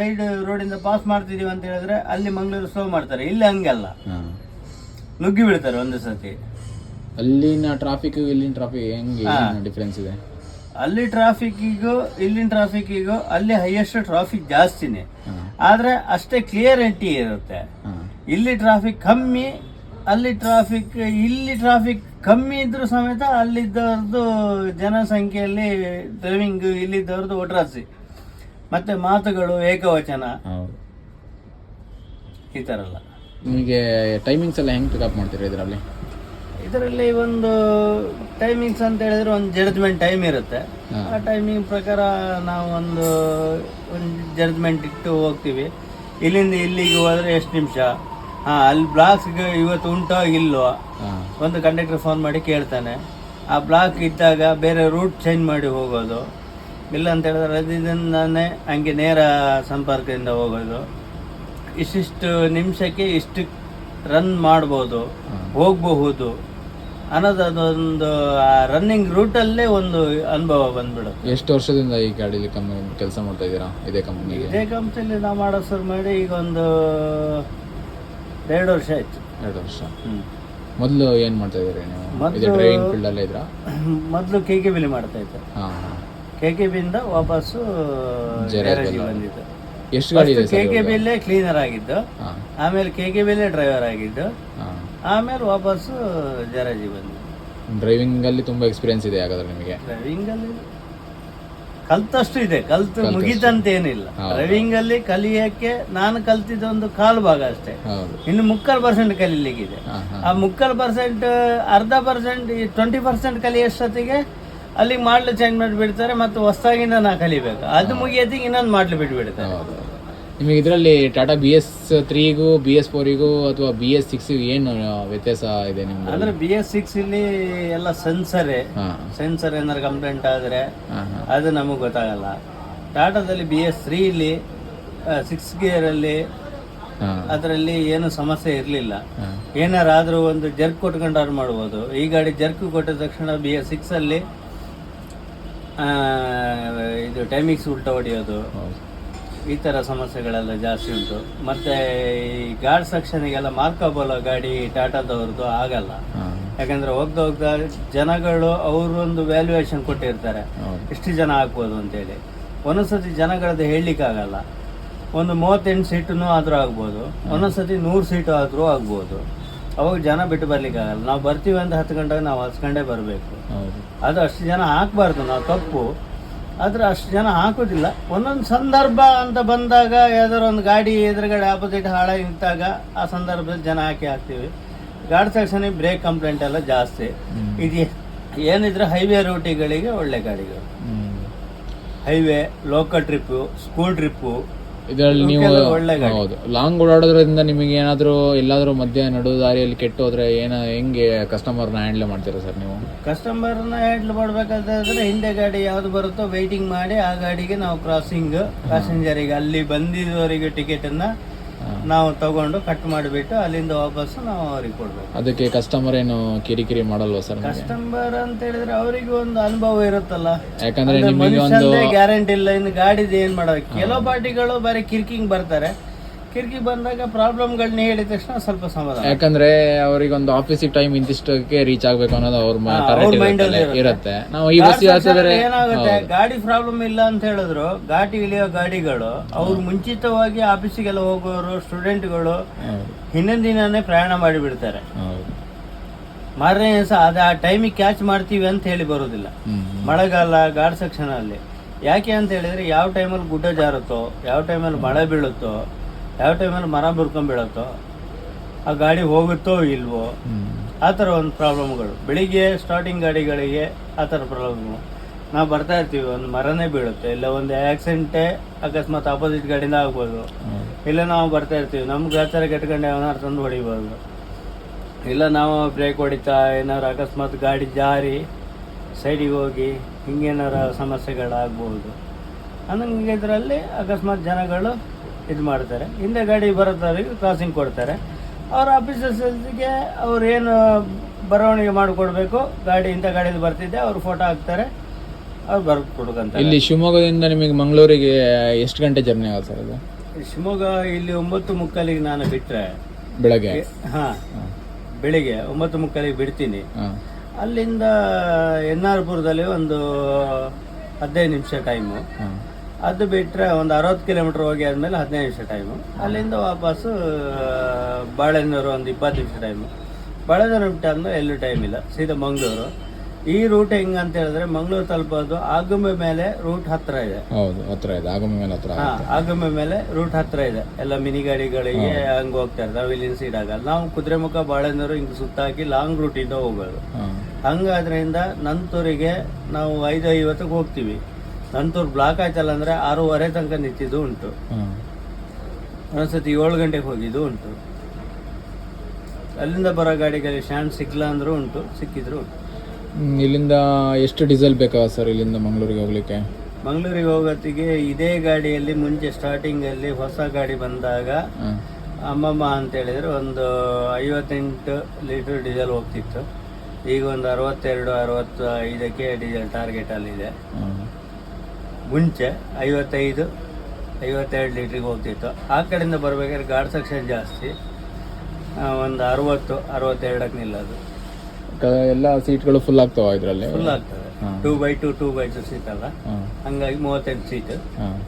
Side ರೋಡಿಂದ pass ಮಾಡ್ತಿದೀವಿ ಅಂತ ಹೇಳಿದ್ರೆ ಅಲ್ಲಿ ಮಂಗಳೂರು ಸ್ಲೋ ಮಾಡ್ತಾರೆ. ಇಲ್ಲಿ ಹಂಗಲ್ಲ, ನುಗ್ಗಿ ಬಿಡ್ತಾರೆ ಒಂದು ಸತಿ. ಅಲ್ಲಿನ ಟ್ರಾಫಿಕ್ ಇಲ್ಲಿನ ಟ್ರಾಫಿಕ್ ಹೆಂಗೆ ಡಿಫ್ರೆನ್ಸ್ ಇದೆ? ಅಲ್ಲಿ ಟ್ರಾಫಿಕ್ಕಿಗೂ ಇಲ್ಲಿನ ಟ್ರಾಫಿಕ್ಕಿಗೂ ಅಲ್ಲಿ ಹೈಯೆಸ್ಟ್ ಟ್ರಾಫಿಕ್ ಜಾಸ್ತಿನೇ, ಆದ್ರೆ ಅಷ್ಟೇ ಕ್ಲಿಯರಿಟಿ ಇರುತ್ತೆ. ಇಲ್ಲಿ ಟ್ರಾಫಿಕ್ ಕಮ್ಮಿ, ಅಲ್ಲಿ ಟ್ರಾಫಿಕ್, ಇಲ್ಲಿ ಟ್ರಾಫಿಕ್ ಕಮ್ಮಿ ಇದ್ರೂ ಸಮೇತ ಅಲ್ಲಿದ್ದವ್ರದ್ದು ಜನಸಂಖ್ಯೆಯಲ್ಲಿ ಡ್ರೈವಿಂಗ್, ಇಲ್ಲಿದ್ದವ್ರದ್ದು ಒಟ್ರಾಸಿ, ಮತ್ತೆ ಮಾತುಗಳು ಏಕವಚನ, ಈ ಥರ ಎಲ್ಲ. ನಿಮಗೆ ಟೈಮಿಂಗ್ಸ್ ಎಲ್ಲ ಹೆಂಗೆ ಪಿಕಪ್ ಮಾಡ್ತೀರಾ ಇದರಲ್ಲಿ ಒಂದು ಟೈಮಿಂಗ್ಸ್ ಅಂತ ಹೇಳಿದ್ರೆ ಒಂದು ಜಡ್ಜ್ಮೆಂಟ್ ಟೈಮ್ ಇರುತ್ತೆ. ಆ ಟೈಮಿಂಗ್ ಪ್ರಕಾರ ನಾವು ಒಂದು ಜಡ್ಜ್ಮೆಂಟ್ ಇಟ್ಟು ಹೋಗ್ತೀವಿ. ಇಲ್ಲಿಂದ ಇಲ್ಲಿಗೆ ಹೋದ್ರೆ ಎಷ್ಟು ನಿಮಿಷ, ಅಲ್ಲಿ ಬ್ಲಾಕ್ಸ್ಗೆ ಇವತ್ತು ಉಂಟೋ ಇಲ್ವೋ ಒಂದು ಕಂಡಕ್ಟರ್ ಫೋನ್ ಮಾಡಿ ಕೇಳ್ತಾನೆ. ಆ ಬ್ಲಾಕ್ ಇದ್ದಾಗ ಬೇರೆ ರೂಟ್ ಚೇಂಜ್ ಮಾಡಿ ಹೋಗೋದು, ಇಲ್ಲ ಅಂತ ಹೇಳಿದ್ರೆ ಅದರಿಂದಾನೇ ಹಂಗೆ ನೇರ ಸಂಪರ್ಕದಿಂದ ಹೋಗೋದು. ಇಷ್ಟಿಷ್ಟು ನಿಮಿಷಕ್ಕೆ ಇಷ್ಟು ರನ್ ಮಾಡ್ಬೋದು, ಹೋಗಬಹುದು ಅನ್ನೋದು ಅದೊಂದು ರನ್ನಿಂಗ್ ರೂಟಲ್ಲೇ ಒಂದು ಅನುಭವ ಬಂದ್ಬಿಡುತ್ತೆ. ಎಷ್ಟು ವರ್ಷದಿಂದ ಈ ಗಾಡೀಲಿ ಕೆಲಸ ಮಾಡ್ತಾ ಇದ್ದೀರಾ? ಇದೇ ಕಂಪ್ನಿಯಲ್ಲಿ ನಾವು ಮಾಡೋ ಶುರು ಮಾಡಿ ಈಗ ಒಂದು 2 ವರ್ಷ ಆಯ್ತು. 2 ವರ್ಷ. ಮೊದಲು ಏನು ಮಾಡ್ತಾ ಇದ್ದೀರಿ ನೀವು? ಡ್ರೈವಿಂಗ್ ಫೀಲ್ಡಲ್ಲೇ ಇದ್ರಾ? ಮೊದಲು KKB ಮಾಡ್ತಾ ಇದ್ದೆ. KKBಯಿಂದ ವಾಪಸ್ಸು ಜೆರಾಜಿ ಬಂದಿದ್ದು. ಎಷ್ಟು ಗಾಡಿ ಇದೆ? KKBಲೇ ಕ್ಲೀನರ್ ಆಗಿದ್ದು, ಆಮೇಲೆ KKBಲೇ ಡ್ರೈವರ್ ಆಗಿದ್ದು, ಆಮೇಲೆ ವಾಪಸ್ಸು ಜೆರಾಜಿ ಬಂದು. ಡ್ರೈವಿಂಗ್ ಅಲ್ಲಿ ತುಂಬಾ ಎಕ್ಸ್ಪೀರಿಯನ್ಸ್ ಇದೆ ಹಾಗಾದ್ರೆ ನಿಮಗೆ? ಡ್ರೈವಿಂಗ್ ಅಲ್ಲಿ ಕಲ್ತಷ್ಟು ಇದೆ, ಕಲ್ತು ಮುಗಿತಂತೇನಿಲ್ಲ. ಡ್ರೈವಿಂಗ್ ಅಲ್ಲಿ ಕಲಿಯಕ್ಕೆ ನಾನು ಕಲ್ತಿದ್ದ ಒಂದು 1/4 ಭಾಗ ಅಷ್ಟೇ, ಇನ್ನು 3/4% ಕಲೀಲಿಕ್ಕಿದೆ. ಆ 3/4%, 1/2%, 20% ಕಲಿಯೋಷ್ಟೊತ್ತಿಗೆ ಅಲ್ಲಿಗೆ ಮಾಡ್ಲು ಚೇಂಜ್ ಮಾಡಿಬಿಡ್ತಾರೆ, ಮತ್ತು ಹೊಸದಾಗಿಂದ ನಾ ಕಲಿಬೇಕು. ಅದು ಮುಗಿಯತ್ತಿಗೆ ಇನ್ನೊಂದು ಮಾಡ್ಲು ಬಿಟ್ಬಿಡ್ತಾರೆ. ನಿಮಗೆ ಇದರಲ್ಲಿ ಟಾಟಾ BS3ಗೂ BS4ಗೂ ಅಥವಾ BS6ಗೂ ಏನು ವ್ಯತ್ಯಾಸ ಇದೆ ನಿಮ್ಗೆ? ಅಂದ್ರೆ BS6 ಇಲ್ಲಿ ಎಲ್ಲ ಸೆನ್ಸರ್ ಏನಾದ್ರು ಕಂಪ್ಲೇಂಟ್ ಆದ್ರೆ ಅದು ನಮಗೆ ಗೊತ್ತಾಗಲ್ಲ. ಟಾಟಾದಲ್ಲಿ BS3 ಇಲ್ಲಿ 6 ಗೇರ್ ಅಲ್ಲಿ ಅದರಲ್ಲಿ ಏನು ಸಮಸ್ಯೆ ಇರಲಿಲ್ಲ. ಏನಾರಾದ್ರೂ ಒಂದು ಜರ್ಕ್ ಕೊಟ್ಕೊಂಡವ್ರು ಮಾಡ್ಬೋದು. ಈ ಗಾಡಿ ಜರ್ಕ್ ಕೊಟ್ಟ ತಕ್ಷಣ BS6 ಅಲ್ಲಿ ಇದು ಟೈಮಿಂಗ್ಸ್ ಉಲ್ಟಾ ಹೊಡೆಯೋದು, ಈ ಥರ ಸಮಸ್ಯೆಗಳೆಲ್ಲ ಜಾಸ್ತಿ ಉಂಟು. ಮತ್ತು ಈ ಗಾರ್ಡ್ ಸೆಕ್ಷನಿಗೆಲ್ಲ ಮಾರ್ಕಬೋಲ ಗಾಡಿ ಟಾಟಾದವ್ರದ್ದು ಆಗಲ್ಲ. ಯಾಕಂದರೆ ಹೋಗ್ತಾ ಜನಗಳು ಅವರೊಂದು ವ್ಯಾಲ್ಯೂಯೇಷನ್ ಕೊಟ್ಟಿರ್ತಾರೆ, ಎಷ್ಟು ಜನ ಆಗ್ಬೋದು ಅಂತೇಳಿ. ಒಂದೊಂದ್ಸತಿ ಜನಗಳದ್ದು ಹೇಳಲಿಕ್ಕಾಗಲ್ಲ. ಒಂದು 38 ಸೀಟೂ ಆದರೂ ಆಗ್ಬೋದು, ಒಂದೊಂದ್ಸತಿ 100 ಸೀಟು ಆದರೂ ಆಗ್ಬೋದು. ಅವಾಗ ಜನ ಬಿಟ್ಟು ಬರ್ಲಿಕ್ಕಾಗಲ್ಲ. ನಾವು ಬರ್ತೀವಿ ಅಂತ 10 ಗಂಟೆಗೆ ನಾವು ಹಸ್ಕೊಂಡೇ ಬರಬೇಕು. ಅದು ಅಷ್ಟು ಜನ ಹಾಕಬಾರ್ದು, ನಾವು ತಪ್ಪು. ಆದರೆ ಅಷ್ಟು ಜನ ಹಾಕೋದಿಲ್ಲ. ಒಂದೊಂದು ಸಂದರ್ಭ ಅಂತ ಬಂದಾಗ ಯಾವ್ದಾದ್ರು ಒಂದು ಗಾಡಿ ಎದುರುಗಡೆ ಆಪೋಸಿಟ್ ಹಾಳಾಗಿ ನಿಂತಾಗ ಆ ಸಂದರ್ಭದಲ್ಲಿ ಜನ ಹಾಕ್ತೀವಿ. ಗಾಡಿ ಸೆಕ್ಷನಿಗೆ ಬ್ರೇಕ್ ಕಂಪ್ಲೇಂಟ್ ಎಲ್ಲ ಜಾಸ್ತಿ. ಇದು ಏನಿದ್ರೆ ಹೈವೇ ರೂಟಿಗಳಿಗೆ ಒಳ್ಳೆ ಗಾಡಿಗಳು, highway, local trip, school trip, ಇದರಲ್ಲಿ ನೀವು ಹೌದು ಲಾಂಗ್ ಓಡಾಡೋದ್ರಿಂದ ನಿಮಗೆ ಏನಾದರೂ ಎಲ್ಲಾದರೂ ಮಧ್ಯ ನಡು ದಾರಿಯಲ್ಲಿ ಕೆಟ್ಟು ಹೋದ್ರೆ ಹೆಂಗೆ ಕಸ್ಟಮರ್ನ ಹ್ಯಾಂಡಲ್ ಮಾಡ್ತೀರಾ ಸರ್ ನೀವು? ಕಸ್ಟಮರ್ನ ಹ್ಯಾಂಡಲ್ ಮಾಡಬೇಕಾದ್ರೆ ಹಿಂದೆ ಗಾಡಿ ಯಾವ್ದು ಬರುತ್ತೋ ವೆಯ್ಟಿಂಗ್ ಮಾಡಿ ಆ ಗಾಡಿಗೆ ನಾವು ಕ್ರಾಸಿಂಗ್ ಪ್ಯಾಸೆಂಜರಿಗೆ ಅಲ್ಲಿ ಬಂದಿದ್ದವರಿಗೆ ಟಿಕೆಟನ್ನು ನಾವು ತಗೊಂಡು ಕಟ್ ಮಾಡಿಬಿಟ್ಟು ಅಲ್ಲಿಂದ ವಾಪಸ್ಸು ನಾವು ಅವ್ರಿಗೆ ಕೊಡ್ಬೇಕು. ಅದಕ್ಕೆ ಕಸ್ಟಮರ್ ಏನು ಕಿರಿಕಿರಿ ಮಾಡಲ್ವಾ ಸರ್? ಕಸ್ಟಮರ್ ಅಂತ ಹೇಳಿದ್ರೆ ಅವರಿಗೆ ಒಂದು ಅನುಭವ ಇರುತ್ತಲ್ಲ, ಯಾಕಂದ್ರೆ ಗ್ಯಾರಂಟಿ ಇಲ್ಲ. ಇನ್ನು ಗಾಡಿದು ಏನ್ ಮಾಡೋದು, ಕೆಲವು ಪಾರ್ಟಿಗಳು ಬರೀ ಕಿರ್ಕಿಂಗ್ ಬರ್ತಾರೆ. ಕಿರ್ಕಿ ಬಂದಾಗ ಪ್ರಾಬ್ಲಮ್ಗಳನ್ನ ಹೇಳಿದ ತಕ್ಷಣ ಸ್ವಲ್ಪ ಸಮಾಧಾನ. ಯಾಕಂದ್ರೆ ಅವ್ರಿಗೆ ಒಂದು ಆಫೀಸಿಗೆ ಟೈಮ್ ಇಂತಿಷ್ಟಕ್ಕೆ ರೀಚ್ ಆಗ್ಬೇಕು ಅನ್ನೋದು ಅವ್ರ ಮೈಂಡ್ ಇರುತ್ತೆ. ನಾವು ಈ ಬಸ್ ಏನಾಗುತ್ತೆ, ಗಾಡಿ ಪ್ರಾಬ್ಲಮ್ ಇಲ್ಲ ಅಂತ ಹೇಳಿದ್ರು ಘಾಟಿ ಇಳಿಯೋ ಗಾಡಿಗಳು ಅವ್ರು ಮುಂಚಿತವಾಗಿ ಆಫೀಸಿಗೆಲ್ಲ ಹೋಗೋರು ಸ್ಟೂಡೆಂಟ್ಗಳು ಹಿಂದಿನ ದಿನನೇ ಪ್ರಯಾಣ ಮಾಡಿಬಿಡ್ತಾರೆ. ಮಾರನೇ ದಿವಸ ಅದು ಆ ಟೈಮಿಗೆ ಕ್ಯಾಚ್ ಮಾಡ್ತೀವಿ ಅಂತ ಹೇಳಿ ಬರೋದಿಲ್ಲ. ಮಳೆಗಾಲ ಗಾರ್ಡ್ ಸೆಕ್ಷನ್ ಅಲ್ಲಿ ಯಾಕೆ ಅಂತ ಹೇಳಿದ್ರೆ ಯಾವ ಟೈಮಲ್ಲಿ ಗುಡ್ಡ ಜಾರುತ್ತೋ, ಯಾವ ಟೈಮಲ್ಲಿ ಮಳೆ ಬೀಳುತ್ತೋ, ಯಾವ ಟೈಮಲ್ಲಿ ಮರ ಬೀಳುತ್ತೋ, ಆ ಗಾಡಿ ಹೋಗುತ್ತೋ ಇಲ್ವೋ, ಆ ಥರ ಒಂದು ಪ್ರಾಬ್ಲಮ್ಗಳು. ಬೆಳಿಗ್ಗೆ ಸ್ಟಾರ್ಟಿಂಗ್ ಗಾಡಿಗಳಿಗೆ ಆ ಥರ ಪ್ರಾಬ್ಲಮ್ಗಳು. ನಾವು ಬರ್ತಾ ಇರ್ತೀವಿ, ಒಂದು ಮರನೇ ಬೀಳುತ್ತೆ, ಇಲ್ಲ ಒಂದು ಆಕ್ಸಿಡೆಂಟೇ ಅಕಸ್ಮಾತ್ ಆಪೋಸಿಟ್ ಗಾಡಿಯಿಂದ ಆಗ್ಬೋದು. ಇಲ್ಲ ನಾವು ಬರ್ತಾ ಇರ್ತೀವಿ, ನಮ್ಗೆ ಗಾಚಾರ ಕೆಟ್ಕೊಂಡು ಏನಾರು ತಂದು ಹೊಡಿಬೋದು. ಇಲ್ಲ ನಾವು ಬ್ರೇಕ್ ಹೊಡಿತಾ ಏನಾರು ಅಕಸ್ಮಾತ್ ಗಾಡಿ ಜಾರಿ ಸೈಡಿಗೆ ಹೋಗಿ ಹಿಂಗೇನಾರ ಸಮಸ್ಯೆಗಳಾಗ್ಬೋದು. ಅನ್ನಂಗೆ ಇದರಲ್ಲಿ ಅಕಸ್ಮಾತ್ ಜನಗಳು ಇದು ಮಾಡ್ತಾರೆ. ಹಿಂದೆ ಗಾಡಿ ಬರೋದವರಿಗೆ ಕ್ರಾಸಿಂಗ್ ಕೊಡ್ತಾರೆ. ಅವ್ರ ಆಫೀಸರ್ಸ್ಗೆ ಅವ್ರು ಏನು ಬರವಣಿಗೆ ಮಾಡಿಕೊಡ್ಬೇಕು, ಗಾಡಿ ಇಂಥ ಗಾಡಿಯಲ್ಲಿ ಬರ್ತಿದ್ದೆ, ಅವ್ರು ಫೋಟೋ ಹಾಕ್ತಾರೆ, ಅವ್ರು ಬರ್ದು ಕೊಡ್ಕಂತಾರೆ. ಇಲ್ಲಿ ಶಿವಮೊಗ್ಗದಿಂದ ನಿಮಗೆ ಮಂಗಳೂರಿಗೆ ಎಷ್ಟು ಗಂಟೆ ಜರ್ನಿ ಆಗುತ್ತೆ ಸರ್ ಅದು? ಶಿವಮೊಗ್ಗ ಇಲ್ಲಿ 9:45 ನಾನು ಬಿಟ್ಟರೆ ಬೆಳಗ್ಗೆ ಬೆಳಿಗ್ಗೆ 9:45 ಬಿಡ್ತೀನಿ. ಅಲ್ಲಿಂದ ಎನ್ನಾರ್ಪುರದಲ್ಲಿ ಒಂದು 15 ನಿಮಿಷ ಟೈಮು. ಅದು ಬಿಟ್ಟರೆ ಒಂದು 60 ಕಿಲೋಮೀಟರ್ ಹೋಗಿ ಆದಮೇಲೆ 15 ನಿಮಿಷ ಟೈಮು. ಅಲ್ಲಿಂದ ವಾಪಸ್ಸು ಬಾಳೆನೂರು ಒಂದು 20 ನಿಮಿಷ ಟೈಮು. ಬಾಳೆನೂರು ಬಿಟ್ಟಾದ್ಮೇಲೆ ಎಲ್ಲೂ ಟೈಮ್ ಇಲ್ಲ, ಸೀದಾ ಮಂಗಳೂರು. ಈ ರೂಟ್ ಹೆಂಗೆ ಅಂತ ಹೇಳಿದ್ರೆ ಮಂಗಳೂರು ತಲುಪೋದು ಆಗುಂಬೆ ಮೇಲೆ ರೂಟ್ ಹತ್ರ ಇದೆ. ಹೌದು, ಹತ್ರ ಇದೆ. ಆಗುಂಬೆ ಮೇಲೆ ಹತ್ರ. ಆಗುಂಬೆ ಮೇಲೆ ರೂಟ್ ಹತ್ರ ಇದೆ. ಎಲ್ಲ ಮಿನಿ ಗಾಡಿಗಳಿಗೆ ಹಂಗೆ ಹೋಗ್ತಾರೆ. ನಾವು ಇಲ್ಲಿಂದ ಸೀಡ್ ಆಗಲ್ಲ. ನಾವು ಕುದುರೆಮುಖ ಬಾಳೆನೂರು ಹಿಂಗೆ ಸುತ್ತಾಕಿ ಲಾಂಗ್ ರೂಟಿಂದ ಹೋಗೋದು. ಹಂಗಾದ್ರಿಂದ ನಂತೂರಿಗೆ ನಾವು 5:50 ಹೋಗ್ತೀವಿ. ನಂತೂರು ಬ್ಲಾಕ್ ಆಯ್ತಲ್ಲ ಅಂದ್ರೆ 6:15 ತನಕ ನಿಂತಿದ್ದು ಉಂಟು. ಒಂದೊಂದ್ಸತಿ 7 ಗಂಟೆಗೆ ಹೋಗಿದ್ದು ಉಂಟು. ಅಲ್ಲಿಂದ ಬರೋ ಗಾಡಿಗಳಿಗೆ ಸ್ಟ್ಯಾಂಡ್ ಸಿಕ್ಕಿಲ್ಲ ಅಂದ್ರೂ ಉಂಟು, ಸಿಕ್ಕಿದ್ರು ಉಂಟು. ಇಲ್ಲಿಂದ ಎಷ್ಟು ಡೀಸೆಲ್ ಬೇಕಾ ಸರ್ ಇಲ್ಲಿಂದ ಮಂಗಳೂರಿಗೆ ಹೋಗ್ಲಿಕ್ಕೆ? ಮಂಗಳೂರಿಗೆ ಹೋಗೋತ್ತಿಗೆ ಇದೇ ಗಾಡಿಯಲ್ಲಿ ಮುಂಚೆ ಸ್ಟಾರ್ಟಿಂಗಲ್ಲಿ ಹೊಸ ಗಾಡಿ ಬಂದಾಗ ಅಮ್ಮಮ್ಮ ಅಂತ ಹೇಳಿದ್ರೆ ಒಂದು 58 ಲೀಟರ್ ಡೀಸೆಲ್ ಹೋಗ್ತಿತ್ತು. ಈಗ ಒಂದು 62-65ಕ್ಕೆ ಡೀಸೆಲ್ ಟಾರ್ಗೆಟ್ ಅಲ್ಲಿದೆ. ಮುಂಚೆ 55-52 ಲೀಟ್ರಿಗೆ ಹೋಗ್ತಿತ್ತು. ಆ ಕಡೆಯಿಂದ ಬರ್ಬೇಕಾದ್ರೆ ಗಾಡ್ ಸೆಕ್ಷನ್ ಜಾಸ್ತಿ, ಒಂದು 60-62ಕ್ಕೆ ನಿಲ್ಲೋದು. ಎಲ್ಲ ಸೀಟ್ಗಳು ಫುಲ್ ಆಗ್ತಾವ ಇದರಲ್ಲಿ? ಫುಲ್ ಆಗ್ತದೆ. 2x2 ಸೀಟ್ ಅಲ್ಲ, ಹಂಗಾಗಿ 35 ಸೀಟ್.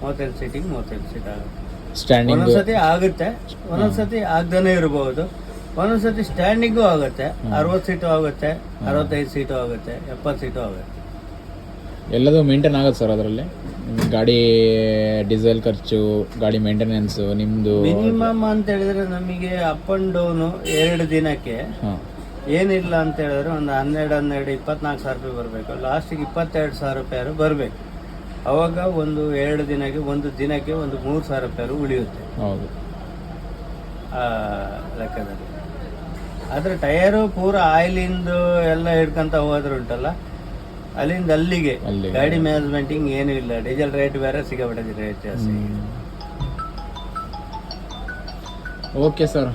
35 ಸೀಟಿಗೆ 35 ಸೀಟ್ ಆಗುತ್ತೆ. ಸ್ಟ್ಯಾಂಡಿಂಗ್ ಒಂದೊಂದ್ಸತಿ ಆಗುತ್ತೆ, ಒಂದೊಂದ್ಸತಿ ಆಗದೇ ಇರಬಹುದು. ಒಂದೊಂದ್ಸತಿ ಸ್ಟ್ಯಾಂಡಿಂಗು ಆಗುತ್ತೆ. 60 ಸೀಟು ಆಗುತ್ತೆ, 65 ಸೀಟು ಆಗುತ್ತೆ, 70 ಸೀಟು ಆಗುತ್ತೆ. ಎಲ್ಲದೂ ಮೇಂಟೈನ್ ಆಗುತ್ತೆ ಸರ್ ಅದರಲ್ಲಿ? ಗಾಡಿ ಡೀಸೆಲ್ ಖರ್ಚು, ಗಾಡಿ ಮೇಂಟೆನೆನ್ಸ್ ನಿಮ್ಮದು ಮಿನಿಮಮ್ ಅಂತ ಹೇಳಿದ್ರೆ ನಮಗೆ ಅಪ್ ಅಂಡ್ ಡೌನು 2 ದಿನಕ್ಕೆ ಏನಿಲ್ಲ ಅಂತ ಹೇಳಿದ್ರೆ ಒಂದು 12-24 ಸಾವಿರ ರೂಪಾಯಿ ಬರಬೇಕು. ಲಾಸ್ಟಿಗೆ 22,000 ರೂಪಾಯಿ ಬರಬೇಕು. ಅವಾಗ ಒಂದು 2 ದಿನಕ್ಕೆ ಒಂದು 3,000 ರೂಪಾಯಿ ಉಳಿಯುತ್ತೆ. ಹೌದು, ಆ ಲೆಕ್ಕದಲ್ಲಿ. ಆದರೆ ಟಯರು ಪೂರ ಆಯಿಲಿಂದು ಎಲ್ಲ ಹಿಡ್ಕೊಂತ ಹೋದ್ರೆ ಉಂಟಲ್ಲ, ಅಲ್ಲಿಂದ ಅಲ್ಲಿಗೆ ಗಾಡಿ ಮ್ಯಾನೇಜ್ಮೆಂಟಿಂಗ್ ಏನೂ ಇಲ್ಲ. ಡೀಸೆಲ್ ರೇಟ್ ಬೇರೆ, ಸಿಕ್ಕಾಪಟ್ಟೆ ರೇಟ್ ಜಾಸ್ತಿ. Okay sir.